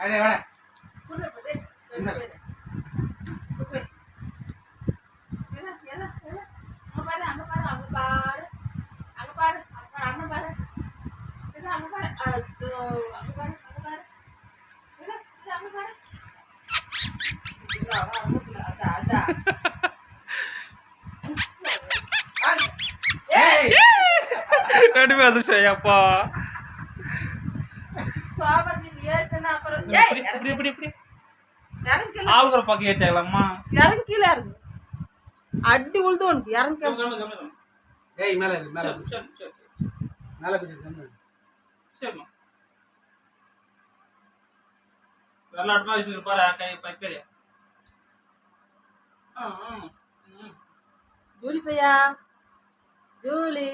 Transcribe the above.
அடே வாடா புள்ள போடு என்ன அங்க பாரு அங்க பாரு அங்க பாரு அங்க பாரு அங்க பாரு அங்க பாரு அதோ அங்க பாரு அங்க பாரு அதான் கடுமை அதிர்ஷ்டம் அப்பா சுவாபஸ் நீ ஏச்சனா அப்புறம் இப்படி இப்படி இப்படி இறங்கி ஆளுகிற பக்கம் ஏத்தாங்களம்மா இறங்கி கீழே இறங்கு அடி உழுது உனக்கு இறங்கி ஏய் மேல மேல சரி மேல பிடிச்சு சரிம்மா வெள்ளாட்டுமா வச்சுக்கிற பாரு கை பக்கறியா ஜூலி பையா ஜூலி